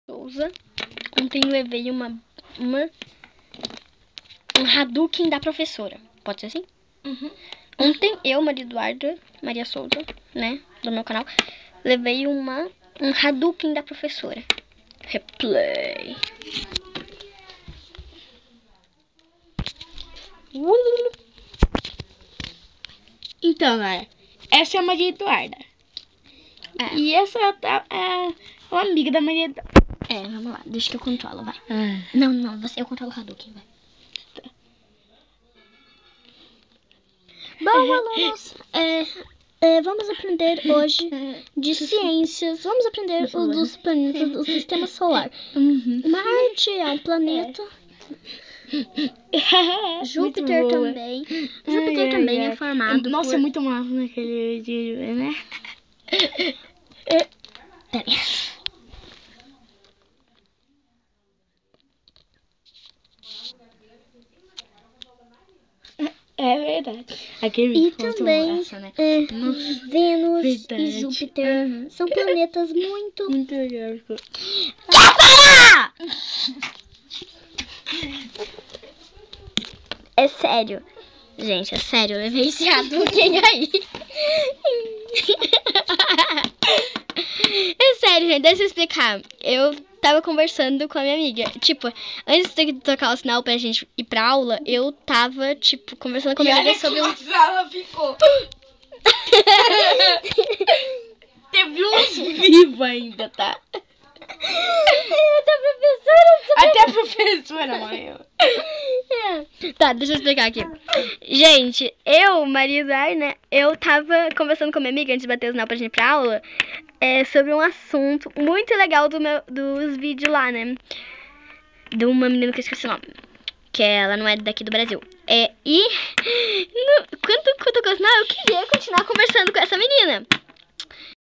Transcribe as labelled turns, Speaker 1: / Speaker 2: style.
Speaker 1: Souza. Ontem levei um Hadouken da professora. Pode ser assim?
Speaker 2: Uhum.
Speaker 1: Ontem eu, Maria Eduarda, Maria Souza, né, do meu canal, levei um Hadouken da professora. Replay.
Speaker 2: Então, né? Essa é a Maria Eduarda.
Speaker 1: É.
Speaker 2: E essa é uma amiga da Maria Eduarda.
Speaker 1: É, vamos lá. Deixa que eu controlo, vai. Não, eu controlo o Hadouken, vai. Bom, alunos, vamos aprender hoje de ciências. Vamos aprender dos planetas do sistema solar. Marte é um planeta. Júpiter também. Júpiter também é formado
Speaker 2: Nossa,
Speaker 1: por...
Speaker 2: é muito massa naquele vídeo, né?
Speaker 1: Peraí.
Speaker 2: É verdade. Aquele
Speaker 1: E
Speaker 2: vídeo foi muito
Speaker 1: também
Speaker 2: massa, né?
Speaker 1: Vênus
Speaker 2: Verdade.
Speaker 1: e Júpiter são planetas muito...
Speaker 2: Muito legal.
Speaker 1: Quer parar? É sério. Gente, é sério. Eu levei esse Hadouken aí. É sério, gente. Deixa eu explicar. Eu tava conversando com a minha amiga. Tipo, antes de tocar o sinal pra gente ir pra aula, eu tava, tipo, conversando com a minha amiga sobre
Speaker 2: ela ficou. Teve uns vivos ainda, tá? Até a professora morreu.
Speaker 1: Tá, deixa eu explicar aqui. Gente, eu, Maria Eduarda, né? Eu tava conversando com a minha amiga antes de bater o sinal pra gente ir pra aula. Sobre um assunto muito legal dos vídeos lá, né? De uma menina que eu esqueci o nome. Que ela não é daqui do Brasil. Quando eu sinal, eu queria continuar conversando com essa menina.